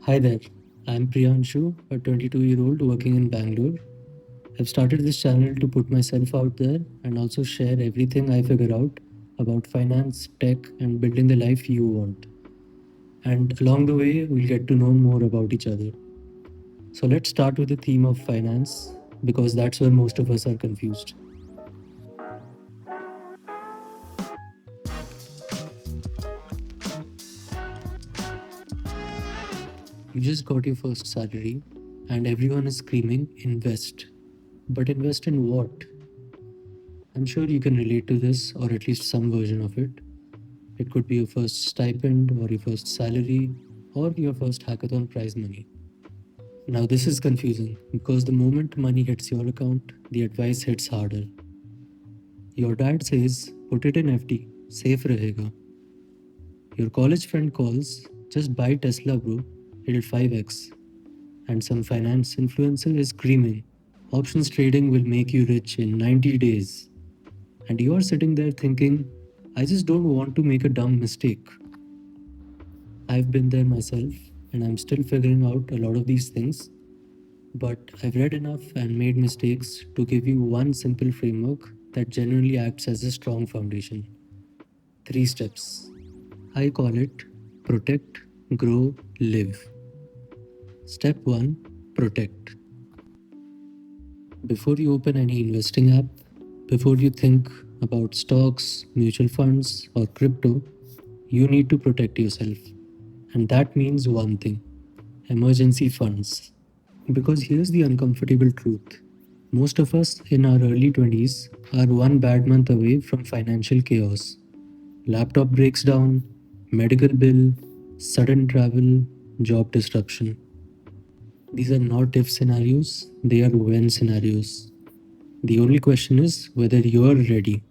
Hi there, I'm Priyanshu, a 22-year-old working in Bangalore. I've started this channel to put myself out there and also share everything I figure out about finance, tech, and building the life you want. And along the way, we'll get to know more about each other. So let's start with the theme of finance because that's where most of us are confused. You just got your first salary, and everyone is screaming, invest. But invest in what? I'm sure you can relate to this, or at least some version of it. It could be your first stipend, or your first salary, or your first hackathon prize money. Now, this is confusing because the moment money hits your account, the advice hits harder. Your dad says, put it in FD, safe rahega. Your college friend calls, just buy Tesla, bro, it'll 5x. And some finance influencer is screaming, options trading will make you rich in 90 days. And you are sitting there thinking, I just don't want to make a dumb mistake. I've been there myself and I'm still figuring out a lot of these things, but I've read enough and made mistakes to give you one simple framework that genuinely acts as a strong foundation. Three steps. I call it protect, grow, live. Step 1, protect. Before you open any investing app, before you think about stocks, mutual funds, or crypto, you need to protect yourself. And that means one thing: emergency funds. Because here's the uncomfortable truth: most of us in our early 20s are one bad month away from financial chaos. Laptop breaks down, medical bill, sudden travel, job disruption. These are not if scenarios, they are when scenarios. The only question is whether you're ready.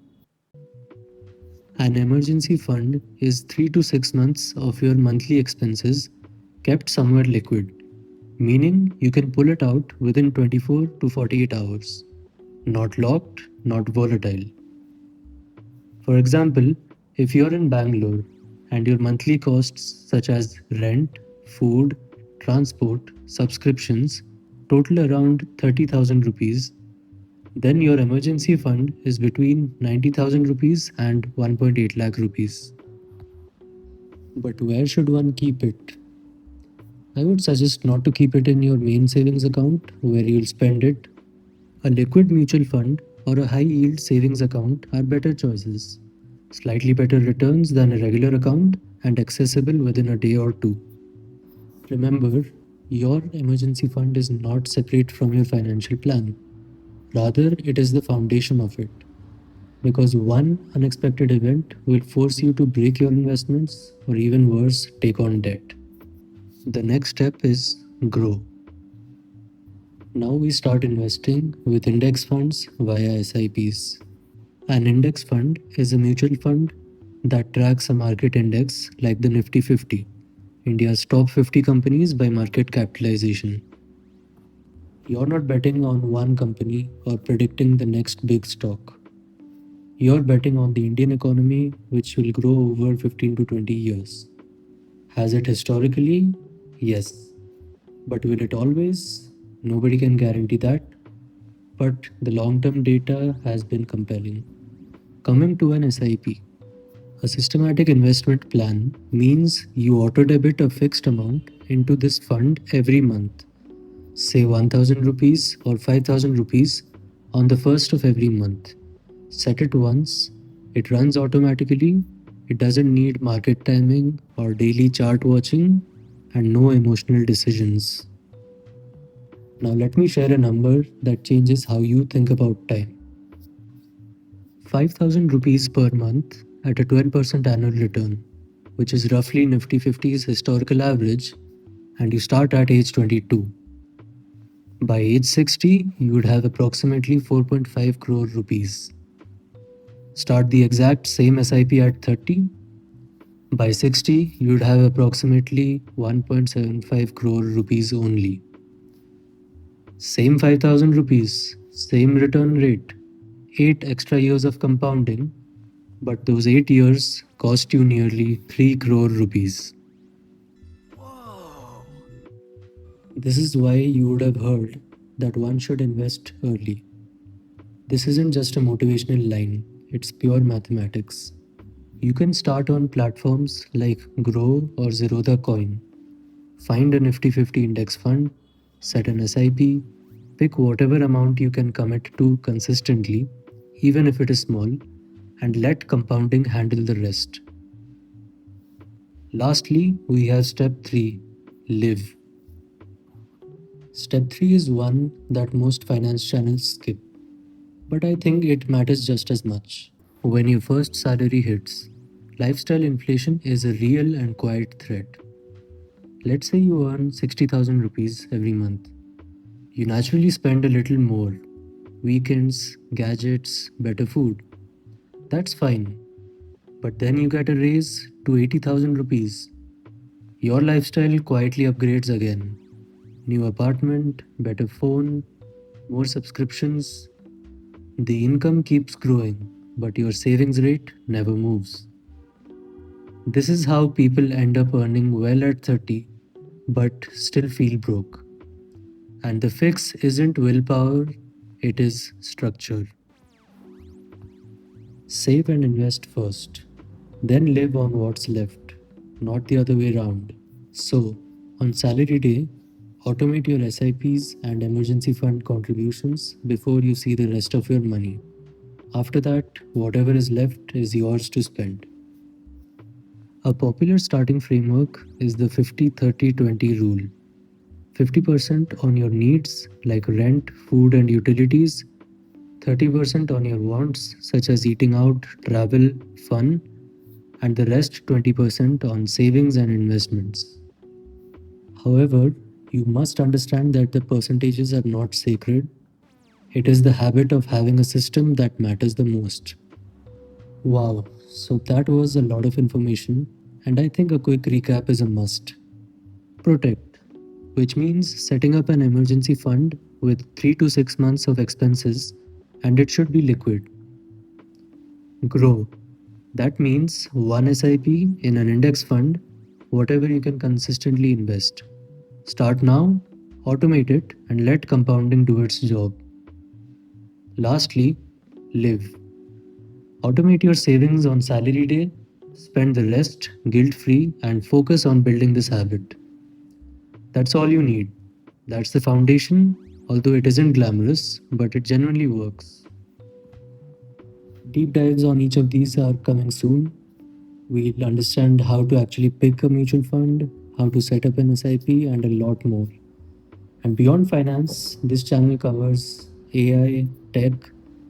An emergency fund is 3 to 6 months of your monthly expenses kept somewhere liquid, meaning you can pull it out within 24 to 48 hours. Not locked, not volatile. For example, if you're in Bangalore and your monthly costs such as rent, food, transport, subscriptions total around 30,000 rupees, then your emergency fund is between 90,000 rupees and 1.8 lakh rupees. But where should one keep it? I would suggest not to keep it in your main savings account where you'll spend it. A liquid mutual fund or a high yield savings account are better choices. Slightly better returns than a regular account and accessible within a day or two. Remember, your emergency fund is not separate from your financial plan. Rather, it is the foundation of it. Because one unexpected event will force you to break your investments or even worse, take on debt. The next step is grow. Now we start investing with index funds via SIPs. An index fund is a mutual fund that tracks a market index like the Nifty 50, India's top 50 companies by market capitalization. You're not betting on one company or predicting the next big stock. You're betting on the Indian economy, which will grow over 15 to 20 years. Has it historically? Yes. But will it always? Nobody can guarantee that. But the long term data has been compelling. Coming to an SIP, a systematic investment plan means you auto debit a fixed amount into this fund every month, say 1000 rupees or 5000 rupees on the first of every month. Set it once, it runs automatically, it doesn't need market timing or daily chart watching, and no emotional decisions. Now, let me share a number that changes how you think about time. 5000 rupees per month at a 12% annual return, which is roughly Nifty 50's historical average, and you start at age 22. By age 60, you would have approximately 4.5 crore rupees. Start the exact same SIP at 30. By 60, you would have approximately 1.75 crore rupees only. Same 5000 rupees, same return rate, 8 extra years of compounding, but those 8 years cost you nearly 3 crore rupees. Whoa. This is why you would have heard that one should invest early. This isn't just a motivational line, it's pure mathematics. You can start on platforms like Grow or Zerodha Coin. Find a Nifty 50 index fund, set an SIP, pick whatever amount you can commit to consistently, even if it is small, and let compounding handle the rest. Lastly, we have step 3, live. Step 3 is one that most finance channels skip, but I think it matters just as much. When your first salary hits, lifestyle inflation is a real and quiet threat. Let's say you earn 60,000 rupees every month. You naturally spend a little more. Weekends, gadgets, better food. That's fine. But then you get a raise to 80,000 rupees. Your lifestyle quietly upgrades again. New apartment, better phone, more subscriptions. The income keeps growing, but your savings rate never moves. This is how people end up earning well at 30 but still feel broke. And the fix isn't willpower, it is structure. Save and invest first, then live on what's left, not the other way around. So, on salary day, automate your SIPs and emergency fund contributions before you see the rest of your money. After that, whatever is left is yours to spend. A popular starting framework is the 50-30-20 rule. 50% on your needs like rent, food, and utilities, 30% on your wants such as eating out, travel, fun, and the rest 20% on savings and investments. However, you must understand that the percentages are not sacred. It is the habit of having a system that matters the most. Wow, so that was a lot of information, and I think a quick recap is a must. Protect, which means setting up an emergency fund with 3 to 6 months of expenses, and it should be liquid. Grow, that means one SIP in an index fund, whatever you can consistently invest. Start now, automate it, and let compounding do its job. Lastly, live. Automate your savings on salary day, spend the rest guilt free, and focus on building this habit. That's all you need. That's the foundation, although it isn't glamorous, but it genuinely works. Deep dives on each of these are coming soon. We'll understand how to actually pick a mutual fund, how to set up an SIP, and a lot more. And beyond finance, this channel covers AI, tech,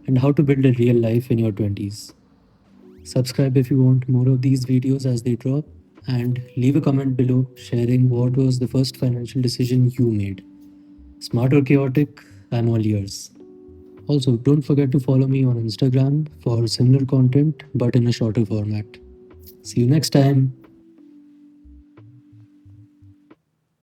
and how to build a real life in your 20s. Subscribe if you want more of these videos as they drop, and leave a comment below sharing what was the first financial decision you made. Smart or chaotic, I'm all ears. Also, don't forget to follow me on Instagram for similar content but in a shorter format. See you next time.